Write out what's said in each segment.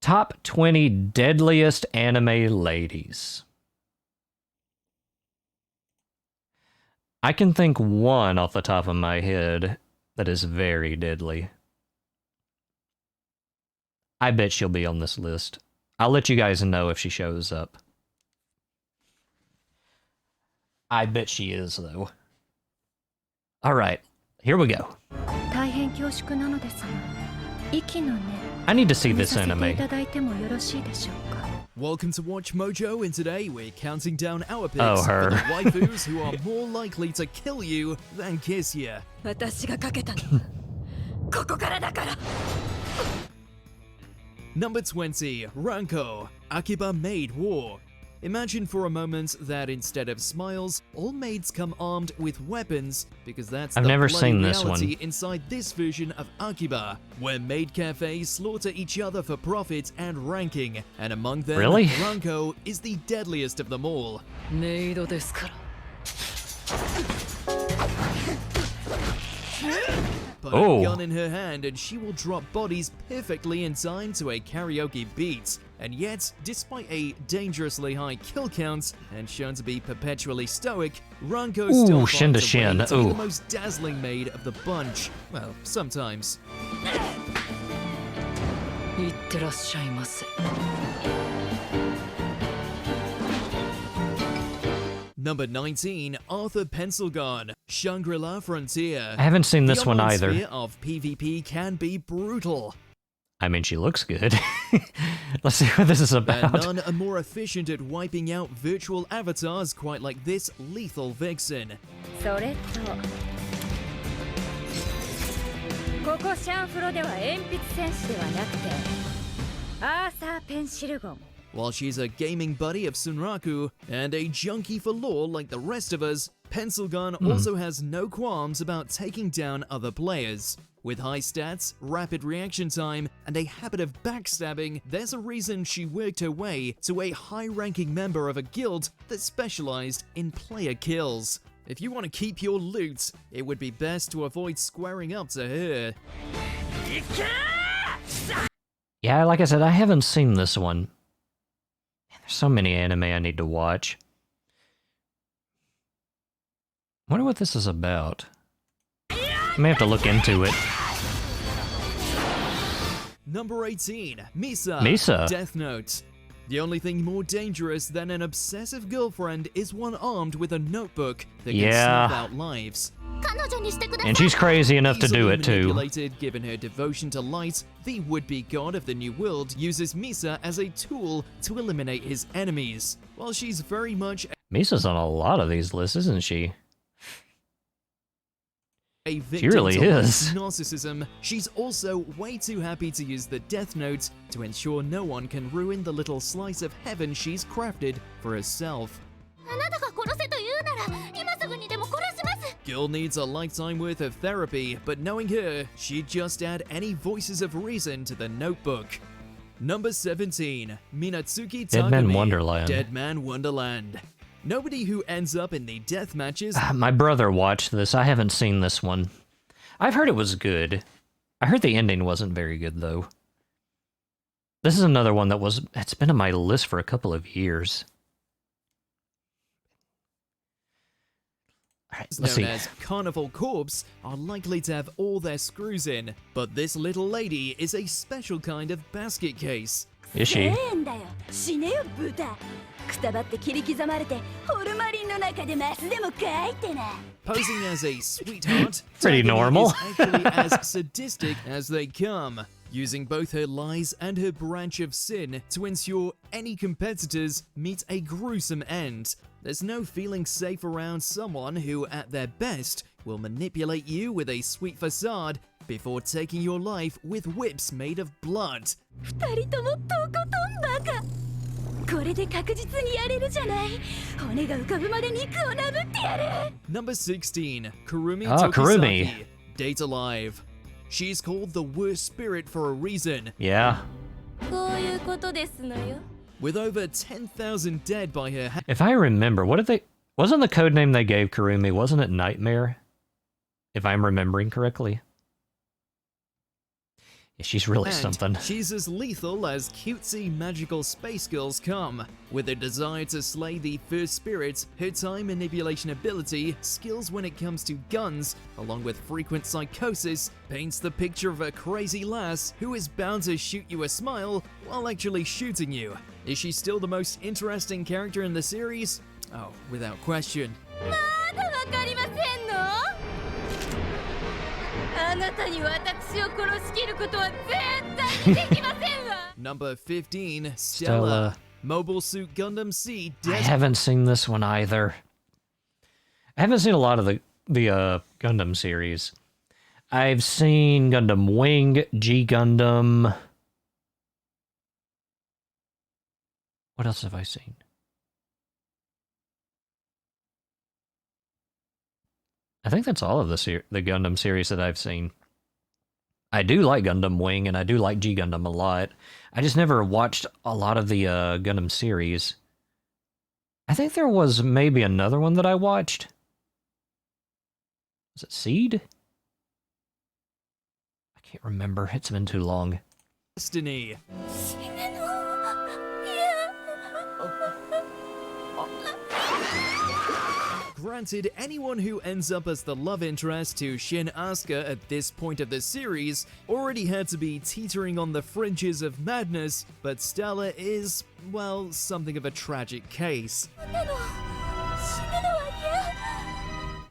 Top 20 deadliest anime ladies. I can think one off the top of my head that is very deadly. I bet she'll be on this list. I'll let you guys know if she shows up. I bet she is, though. Alright, here we go. I need to see this anime. Welcome to WatchMojo, and today we're counting down our picks Oh, her. for the waifus who are more likely to kill you than kiss you. Number 20, Ranko, Akiba Maid War. Imagine for a moment that instead of smiles, all maids come armed with weapons, because that's I've the never bloody seen this reality one. inside this version of Akiba, where maid cafes slaughter each other for profit and ranking, and among them, Really? Ranko is the deadliest of them all. Put a gun in her hand and she will drop bodies perfectly in time to a karaoke beat. And yet, despite a dangerously high kill count and shown to be perpetually stoic, Ranko still shin to finds a way shin. to be Ooh. the most dazzling maid of the bunch. Well, sometimes. Number 19, Arthur Pencilgun, Shangri-La Frontier. I haven't seen this The one online either. sphere of PvP can be brutal. I mean, she looks good. Let's see what this is And about. none are more efficient at wiping out virtual avatars quite like this lethal vixen. While she's a gaming buddy of Sunraku and a junkie for lore like the rest of us, Pencilgun also has no qualms about taking down other players. With high stats, rapid reaction time, and a habit of backstabbing, there's a reason she worked her way to a high-ranking member of a guild that specialized in player kills. If you want to keep your loot, it would be best to avoid squaring up to her. Yeah, like I said, I haven't seen this one. Man, there's so many anime I need to watch. Wonder what this is about. I may have to look into it. Number 18, Misa. Misa. Death Note. The only thing more dangerous than an obsessive girlfriend is one armed with a notebook that can Yeah. snuff out lives. And she's crazy enough to do Easily it too. manipulated given her devotion to light, the would-be god of the new world uses Misa as a tool to eliminate his enemies. While she's very much Misa's on a lot of these lists, isn't she? a victim really to is. narcissism, she's also way too happy to use the Death Note to ensure no one can ruin the little slice of heaven she's crafted for herself. Girl needs a lifetime worth of therapy, but knowing her, she'd just add any voices of reason to the notebook. Number 17, Minatsuki Takumi. Dead Man Wonderland. Dead Man Wonderland. Nobody who ends up in the death matches. My brother watched this. I haven't seen this one. I've heard it was good. I heard the ending wasn't very good, though. This is another one that it's been on my list for a couple of years. Alright, let's see. Known as Carnival Corpse are likely to have all their screws in, but this little lady is a special kind of basket case. Is she? Posing as a sweetheart, Pretty Takumi normal. is actually as sadistic as they come, using both her lies and her branch of sin to ensure any competitors meet a gruesome end. There's no feeling safe around someone who, at their best, will manipulate you with a sweet facade before taking your life with whips made of blood. Number 16, Kurumi Ah, Tokisaki, Kurumi. Date Alive. She's called the worst spirit for a reason. Yeah. With over 10,000 dead by her hand. If I remember, wasn't the code name they gave Kurumi, wasn't it Nightmare? If I'm remembering correctly. Yeah, she's really And something. she's as lethal as cutesy magical space girls come. With a desire to slay the first spirits, her time manipulation ability, skills when it comes to guns, along with frequent psychosis, paints the picture of a crazy lass who is bound to shoot you a smile while actually shooting you. Is she still the most interesting character in the series? Oh, without question. Number 15, Stella. Mobile Suit Gundam C. I haven't seen this one either. I haven't seen a lot of the Gundam series. I've seen Gundam Wing, G Gundam. What else have I seen? I think that's all of the Gundam series that I've seen. I do like Gundam Wing, and I do like G Gundam a lot. I just never watched a lot of the Gundam series. I think there was maybe another one that I watched. Was it Seed? I can't remember. It's been too long. Destiny. Granted, anyone who ends up as the love interest to Shin Asuka at this point of the series already had to be teetering on the fringes of madness, but Stella is, well, something of a tragic case.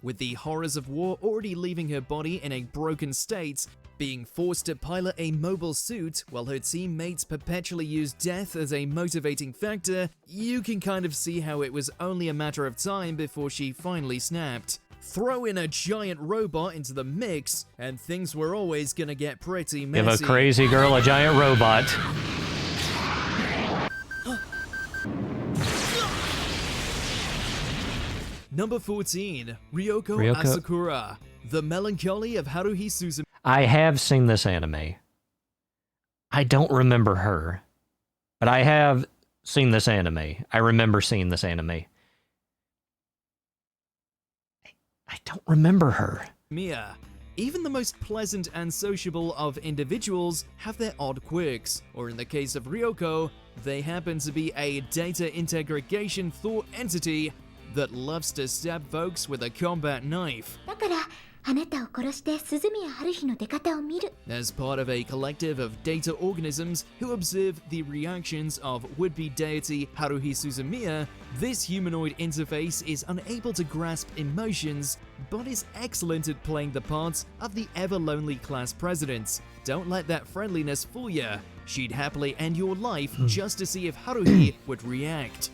With the horrors of war already leaving her body in a broken state, being forced to pilot a mobile suit while her teammates perpetually use death as a motivating factor, you can kind of see how it was only a matter of time before she finally snapped. Throw in a giant robot into the mix, and things were always gonna get pretty messy. Give a crazy girl a giant robot. Number 14, Ryoko Asakura. The Melancholy of Haruhi Suzume. I have seen this anime. I don't remember her, but I have seen this anime. I remember seeing this anime. I don't remember her. Mia. Even the most pleasant and sociable of individuals have their odd quirks, or in the case of Ryoko, they happen to be a data integration thought entity that loves to stab folks with a combat knife. As part of a collective of data organisms who observe the reactions of would-be deity Haruhi Suzumiya, this humanoid interface is unable to grasp emotions, but is excellent at playing the parts of the ever-lonely class presidents. Don't let that friendliness fool ya. She'd happily end your life just to see if Haruhi would react.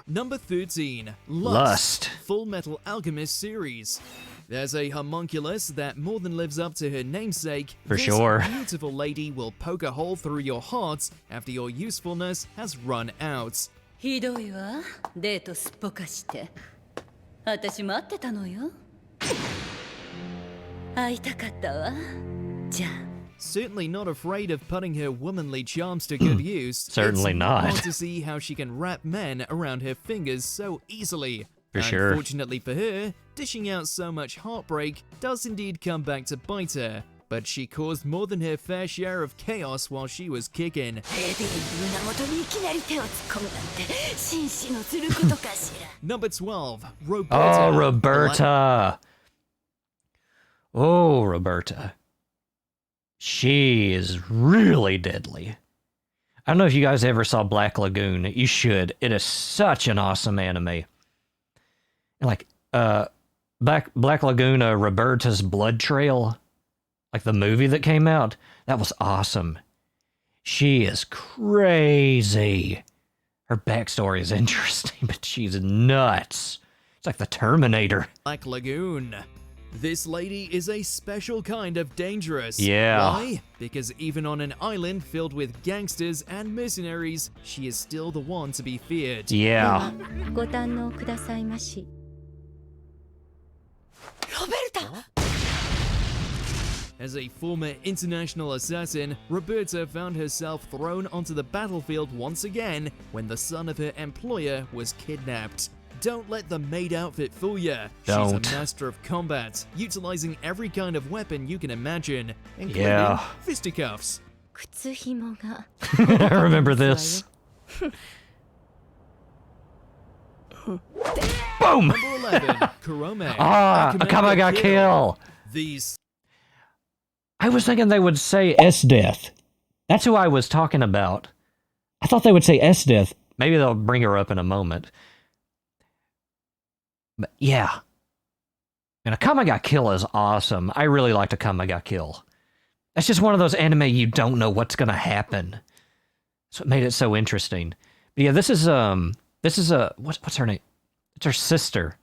Number 13, Lust. Full Metal Alchemist series. There's a homunculus that more than lives up to her namesake. For sure. This beautiful lady will poke a hole through your heart after your usefulness has run out. Certainly not afraid of putting her womanly charms to good use. Certainly it's not. Hard to see how she can wrap men around her fingers so easily. For sure. Unfortunately for her, dishing out so much heartbreak does indeed come back to bite her. But she caused more than her fair share of chaos while she was kicking. Number 12, Roberta. Oh, Roberta. Oh, Roberta. She is really deadly. I don't know if you guys ever saw Black Lagoon. You should. It is such an awesome anime. And like, Black Lagoon, Roberta's Blood Trail, like the movie that came out, that was awesome. She is crazy. Her backstory is interesting, but she's nuts. It's like the Terminator. Black Lagoon. This lady is a special kind of dangerous. Yeah. Why? Because even on an island filled with gangsters and mercenaries, she is still the one to be feared. Yeah. As a former international assassin, Roberta found herself thrown onto the battlefield once again when the son of her employer was kidnapped. Don't let the maid outfit fool ya. Don't. She's a master of combat, utilizing every kind of weapon you can imagine, including Yeah. fisticuffs. I remember this. Boom! Number 11, Kurome. Akame ga kill. These I was thinking they would say S-Death. That's who I was talking about. I thought they would say S-Death. Maybe they'll bring her up in a moment. But yeah. And Akame ga Kill is awesome. I really liked Akame ga Kill. That's just one of those anime you don't know what's gonna happen. That's what made it so interesting. But yeah, this is what's her name? It's her sister.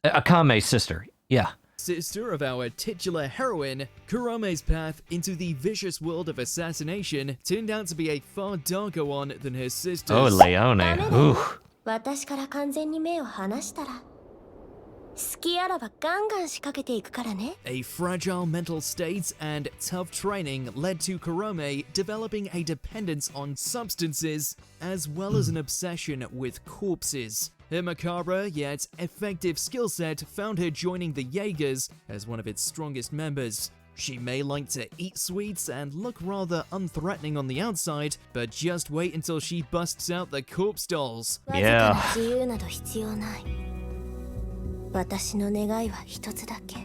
Akame's sister. Yeah. sister of our titular heroine, Kurome's path into the vicious world of assassination turned out to be a far darker one than her sister's. Oh, Leone. Ooh. 私から完全に目を離したら好きあらばガンガン仕掛けていくからね A fragile mental state and tough training led to Kurome developing a dependence on substances as well as an obsession with corpses. Her macabre yet effective skill set found her joining the Jaegers as one of its strongest members. She may like to eat sweets and look rather unthreatening on the outside, but just wait until she busts out the corpse dolls. Yeah. わずかな自由など必要ない私の願いは一つだけ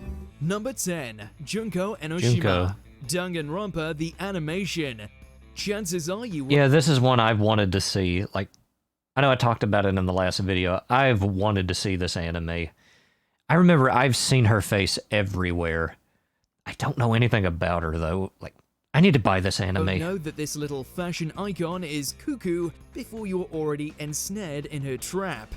Number 10, Junko Enoshima. Junko. Danganronpa the animation. Chances are you will Yeah, this is one I've wanted to see. Like, I know I talked about it in the last video. I've wanted to see this anime. I remember I've seen her face everywhere. I don't know anything about her, though. Like, I need to buy this anime. know that this little fashion icon is cuckoo before you're already ensnared in her trap.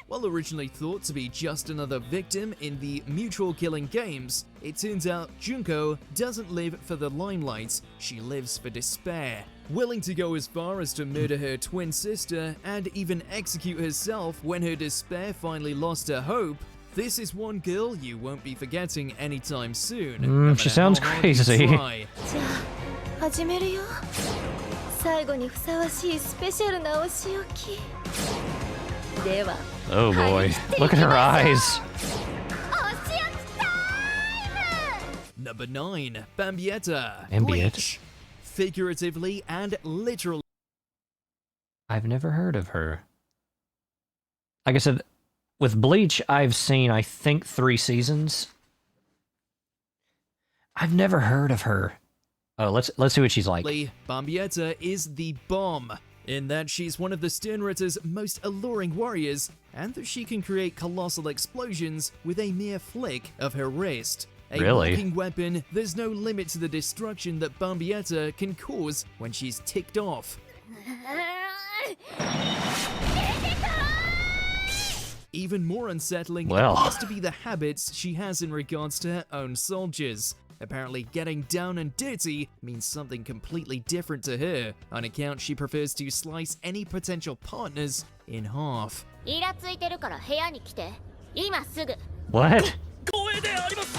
While originally thought to be just another victim in the mutual killing games, it turns out Junko doesn't live for the limelight, she lives for despair. Willing to go as far as to murder her twin sister and even execute herself when her despair finally lost her hope, this is one girl you won't be forgetting anytime soon. no matter she sounds how hard you crazy. try. じゃあ始めるよ最後にふさわしいスペシャルなお仕置きでは Oh boy. Look at her eyes. Number 9, Bambietta. Bambietta. Bleach. Figuratively and literally. I've never heard of her. Like I said, with Bleach, I've seen, I think, 3 seasons. I've never heard of her. Oh, let's see what she's like. Bambietta is the bomb, in that she's one of the Sternritter's most alluring warriors, and that she can create colossal explosions with a mere flick of her wrist. A Really? walking weapon, there's no limit to the destruction that Bambietta can cause when she's ticked off. Even more unsettling Well. appears to be the habits she has in regards to her own soldiers. Apparently, getting down and dirty means something completely different to her. On account, she prefers to slice any potential partners in half. イラついてるから部屋に来て今すぐ What?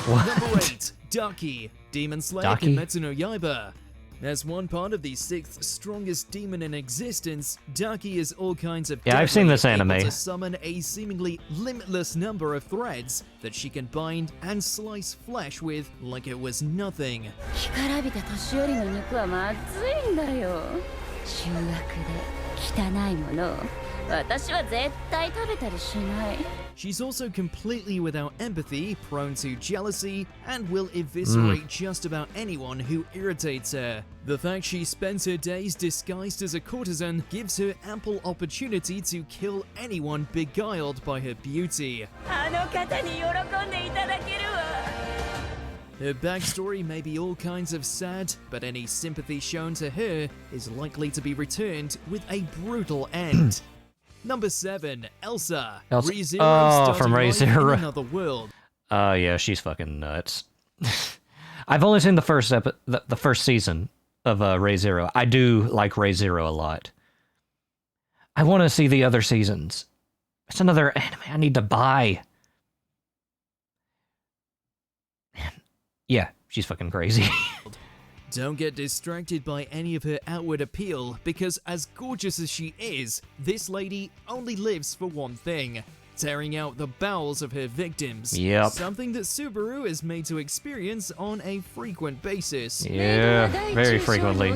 Number 8, Daki, Demon Slayer Daki? Kimetsu no Yaiba. As one part of the 6th strongest demon in existence, Daki is all kinds of Yeah, I've seen deadly, this anime. able to summon a seemingly limitless number of threads that she can bind and slice flesh with like it was nothing. 干からびた年寄りの肉はまずいんだよ醜悪で汚いものを私は絶対食べたりしない She's also completely without empathy, prone to jealousy, and will eviscerate just about anyone who irritates her. The fact she spends her days disguised as a courtesan gives her ample opportunity to kill anyone beguiled by her beauty. あの方に喜んでいただけるわ Her backstory may be all kinds of sad, but any sympathy shown to her is likely to be returned with a brutal end. Number 7, Elsa. Elsa. ReZero Oh, started from life in ReZero. another world. Yeah, she's fucking nuts. I've only seen the first season of ReZero. I do like ReZero a lot. I want to see the other seasons. It's another anime I need to buy. Man. Yeah, she's fucking crazy. Don't get distracted by any of her outward appeal, because as gorgeous as she is, this lady only lives for one thing: tearing out the bowels of her victims. Yep. Something that Subaru is made to experience on a frequent basis. Yeah, very frequently.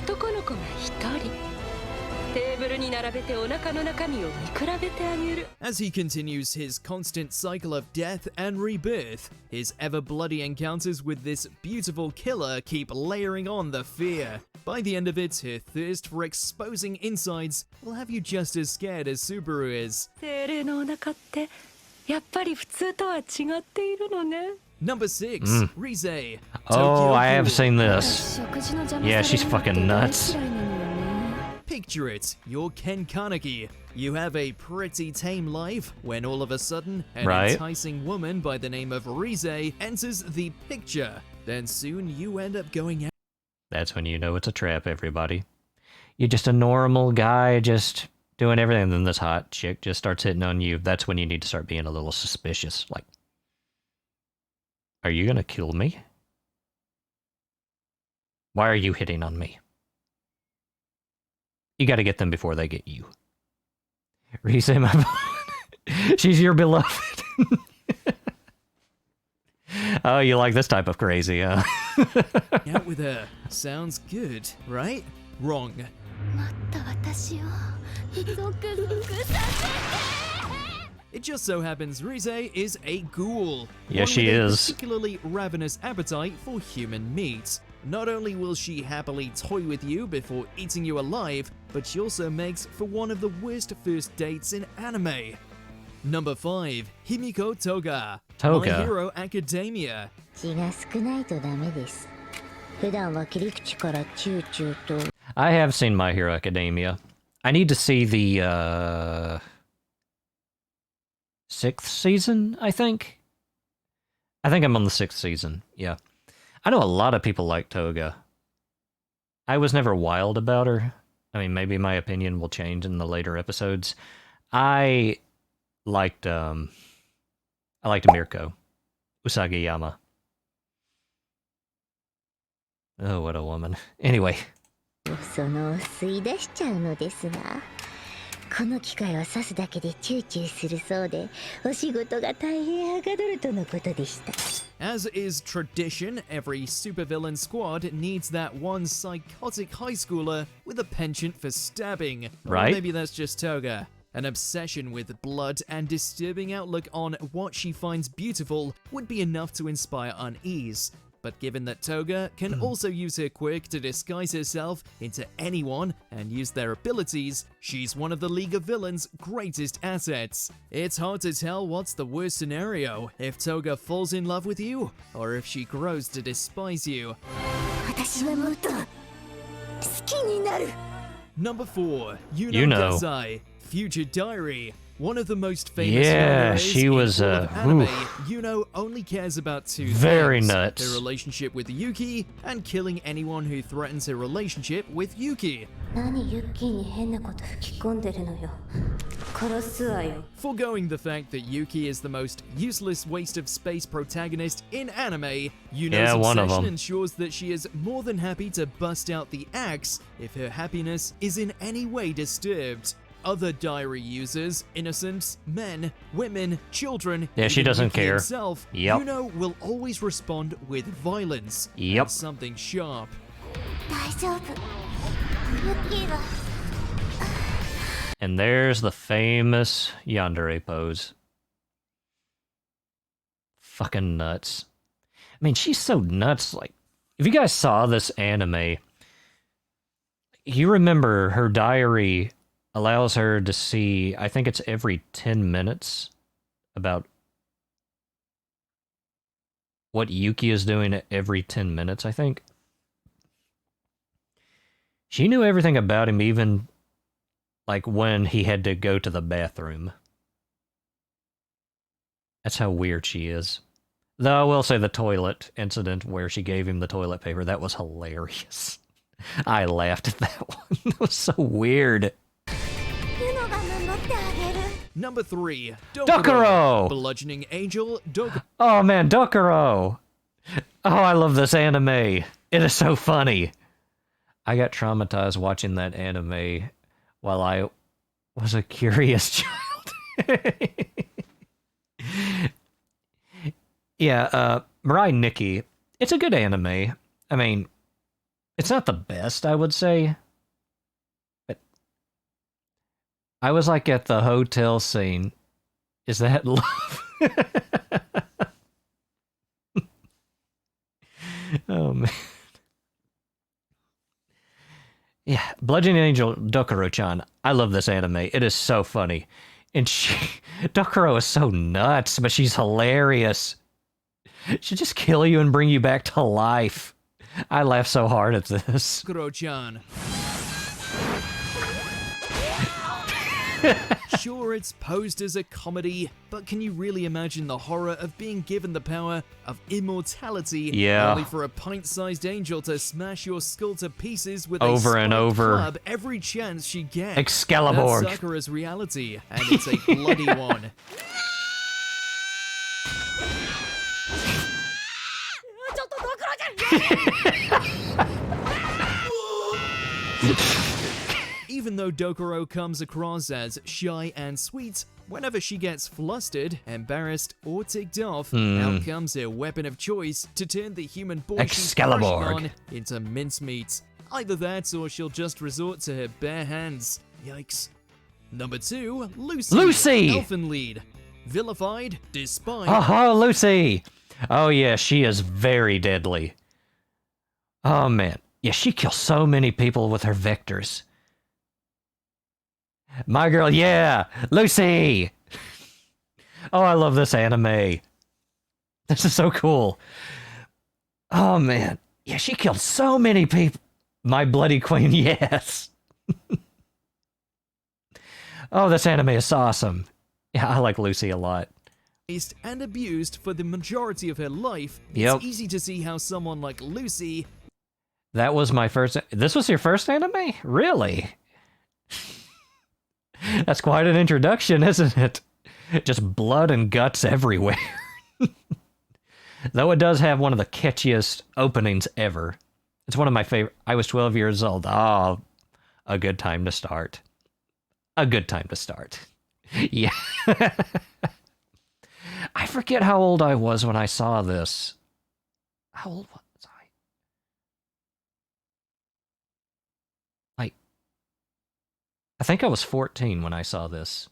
As he continues his constant cycle of death and rebirth, his ever bloody encounters with this beautiful killer keep layering on the fear. By the end of it, her thirst for exposing insides will have you just as scared as Subaru is. Number 6, Rise. Oh, I have seen this. Yeah, she's fucking nuts. Picture it, you're Ken Kaneki. You have a pretty tame life when all of a sudden, an enticing woman by the name of Rise enters the picture. Then soon you end up going out. That's when you know it's a trap, everybody. You're just a normal guy, just doing everything, and then this hot chick just starts hitting on you. That's when you need to start being a little suspicious. Like, are you gonna kill me? Why are you hitting on me? You gotta get them before they get you. Rise, my she's your beloved. Oh, you like this type of crazy, huh? Out with her. Sounds good, right? Wrong. It just so happens Rise is a ghoul. Yes, she with a is. particularly ravenous appetite for human meat. Not only will she happily toy with you before eating you alive, but she also makes for one of the worst first dates in anime. Number 5, Himiko Toga. Toga. My Hero Academia. I have seen My Hero Academia. I need to see the 6th season, I think. I think I'm on the 6th season, yeah. I know a lot of people like Toga. I was never wild about her. I mean, maybe my opinion will change in the later episodes. I liked Mirko Usagiyama. Oh, what a woman. Anyway. As is tradition, every supervillain squad needs that one psychotic high schooler with a penchant for stabbing. Right? Or maybe that's just Toga. An obsession with blood and disturbing outlook on what she finds beautiful would be enough to inspire unease. But given that Toga can also use her quirk to disguise herself into anyone and use their abilities, she's one of the League of Villains' greatest assets. It's hard to tell what's the worst scenario, if Toga falls in love with you, or if she grows to despise you. Number 4, Yuno Gasai, Future Diary. One of the most famous she was anime, Yuno only cares about two very things: nuts. her relationship with Yuki and killing anyone who threatens her relationship with Yuki. Foregoing the fact that Yuki is the most useless waste of space protagonist in anime, Yuno's obsession ensures that she is more than happy to bust out the axe if her happiness is in any way disturbed. Other diary users, innocents, men, women, children, she doesn't Yuki care. Himself, Yuno will always respond with violence and something sharp. And there's the famous yandere pose. Fucking nuts. I mean, she's so nuts. Like, if you guys saw this anime, you remember her diary allows her to see, I think it's every 10 minutes, about what Yuki is doing every 10 minutes, I think. She knew everything about him, even like when he had to go to the bathroom. That's how weird she is. Though I will say the toilet incident where she gave him the toilet paper, that was hilarious. I laughed at that one. That was so weird. Number 3, Dokuro! Bludgeoning Angel Dokuro. Oh man, Dokuro! Oh, I love this anime. It is so funny. I got traumatized watching that anime while I was a curious child. Yeah, Mirai Nikki. It's a good anime. I mean, it's not the best, I would say. But I was like at the hotel scene. Is that love? Oh, man. Yeah, Bludgeoning Angel Dokuro-chan. I love this anime. It is so funny. And Dokuro is so nuts, but she's hilarious. She'll just kill you and bring you back to life. I laugh so hard at this. Dokuro-chan. Sure, it's posed as a comedy, but can you really imagine the horror of being given the power of immortality only for a pint-sized angel to smash your skull to pieces with over a and over club every chance she gets? Excalibur. That's Sakura's reality, and it's a bloody one. Even though Dokuro comes across as shy and sweet, whenever she gets flustered, embarrassed, or ticked off, out comes her weapon of choice to turn the human boy she's crushing on into mincemeat. Either that, or she'll just resort to her bare hands. Yikes. Number 2, Lucy! Lucy! Elfen lead. Vilified, despised. Oh, Lucy! Oh yeah, she is very deadly. Oh man. Yeah, she kills so many people with her vectors. My girl, yeah! Lucy! Oh, I love this anime. This is so cool. Oh man. Yeah, she killed so many people. My bloody queen, yes. Oh, this anime is awesome. Yeah, I like Lucy a lot. And abused for the majority of her life, Yep. It's easy to see how someone like Lucy... That was my first... This was your first anime? Really? That's quite an introduction, isn't it? Just blood and guts everywhere. Though it does have one of the catchiest openings ever. It's one of my favorite. I was 12 years old. Oh, a good time to start. A good time to start. Yeah. I forget how old I was when I saw this. How old was I? I think I was 14 when I saw this.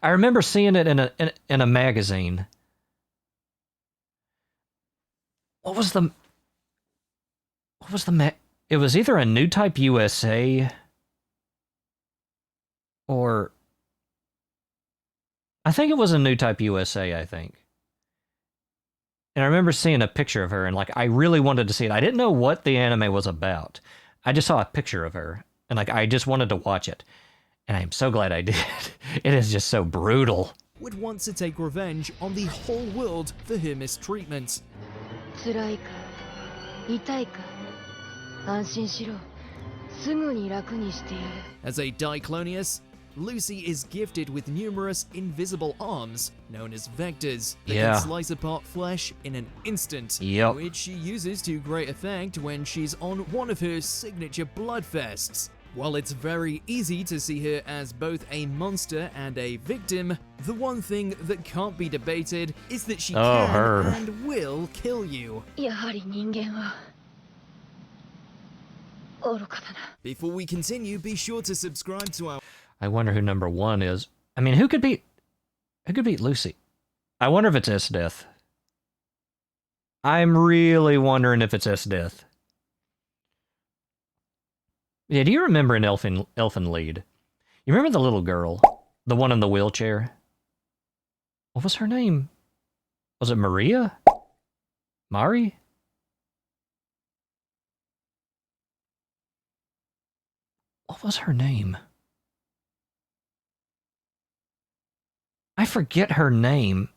I remember seeing it in a magazine. What was the it was either a New Type USA or I think it was a New Type USA, I think. And I remember seeing a picture of her and like I really wanted to see it. I didn't know what the anime was about. I just saw a picture of her and like I just wanted to watch it. And I am so glad I did. It is just so brutal. Would want to take revenge on the whole world for her mistreatment. As a Diclonius, Lucy is gifted with numerous invisible arms, known as vectors, that can slice apart flesh in an instant, which she uses to great effect when she's on one of her signature bloodfests. While it's very easy to see her as both a monster and a victim, the one thing that can't be debated is that she can and will kill you. Before we continue, be sure to subscribe to our... I wonder who number 1 is. I mean, who could beat Lucy? I wonder if it's S-Death. I'm really wondering if it's S-Death. Yeah, do you remember an elfin lead? You remember the little girl? The one in the wheelchair? What was her name? Was it Maria? Mari? What was her name? I forget her name.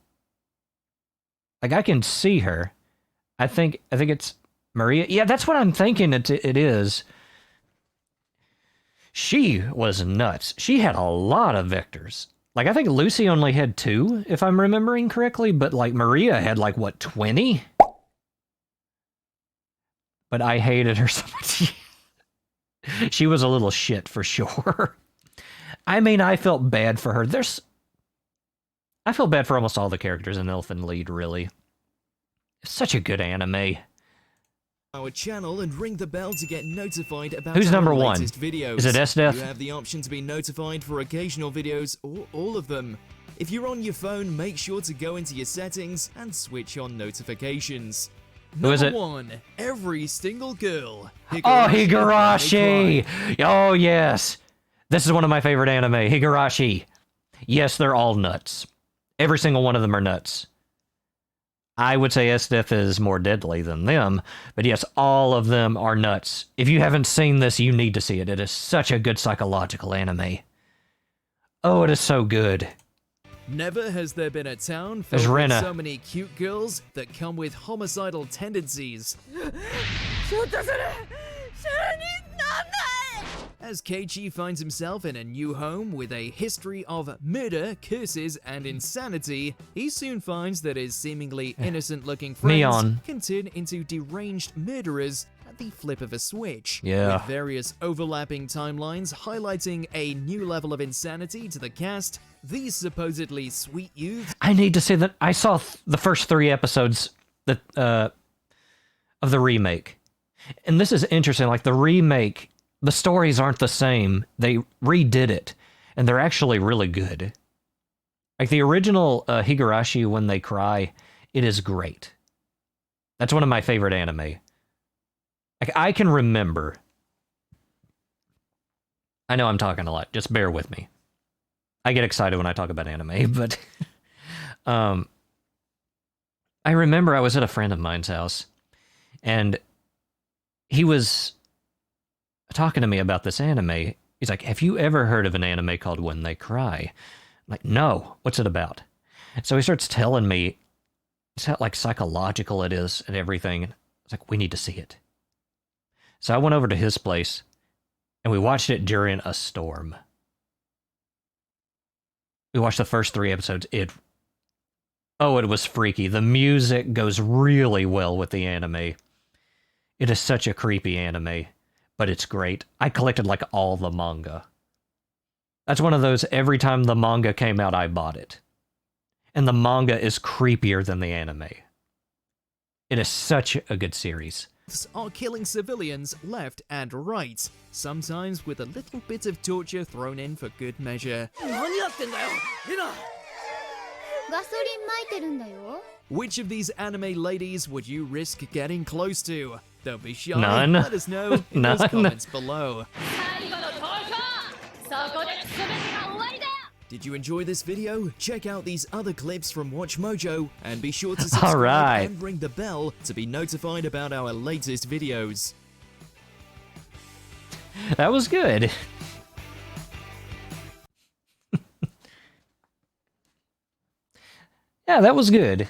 Like, I can see her. I think it's Maria. Yeah, that's what I'm thinking it is. She was nuts. She had a lot of vectors. Like, I think Lucy only had 2, if I'm remembering correctly, but, like, Maria had, like, what, 20? but I hated her so much. She was a little shit for sure. I mean, I felt bad for her. I feel bad for almost all the characters in Elfen Lied, really. It's such a good anime. Our channel and ring the bell to get notified about Who's our number one? latest videos. Is it SDeath? You have the option to be notified for occasional videos or all of them. If you're on your phone, make sure to go into your settings and switch on notifications. Who is it? Number 1. Every single girl. Oh, Higurashi! Oh, yes. This is one of my favorite anime, Higurashi. Yes, they're all nuts. Every single one of them are nuts. I would say SDeath is more deadly than them, but yes, all of them are nuts. If you haven't seen this, you need to see it. It is such a good psychological anime. Oh, it is so good. Never has there been a town There's filled with Rena. so many cute girls that come with homicidal tendencies. As Keiichi finds himself in a new home with a history of murder, curses, and insanity, he soon finds that his seemingly innocent-looking friends Mion. can turn into deranged murderers at the flip of a switch. Yeah. With various overlapping timelines highlighting a new level of insanity to the cast, these supposedly sweet youths I need to say that I saw the first 3 episodes that of the remake. And this is interesting, like the remake, the stories aren't the same. They redid it, and they're actually really good. Like the original Higurashi, When They Cry, it is great. That's one of my favorite anime. Like I can remember. I know I'm talking a lot, just bear with me. I get excited when I talk about anime, but I remember I was at a friend of mine's house, and he was talking to me about this anime. He's like, have you ever heard of an anime called When They Cry? I'm like, no, what's it about? So he starts telling me how like psychological it is and everything. It's like, we need to see it. So I went over to his place, and we watched it during a storm. We watched the first 3 episodes. It was freaky. The music goes really well with the anime. It is such a creepy anime, but it's great. I collected like all the manga. That's one of those, every time the manga came out, I bought it. And the manga is creepier than the anime. It is such a good series. are killing civilians left and right, sometimes with a little bit of torture thrown in for good measure. ガソリン撒いてるんだよ。 Which of these anime ladies would you risk getting close to? Don't be shy. None. Let us know in those None. comments below. Did you enjoy this video? Check out these other clips from WatchMojo and be sure to subscribe Alright. and ring the bell to be notified about our latest videos. That was good. Yeah, that was good.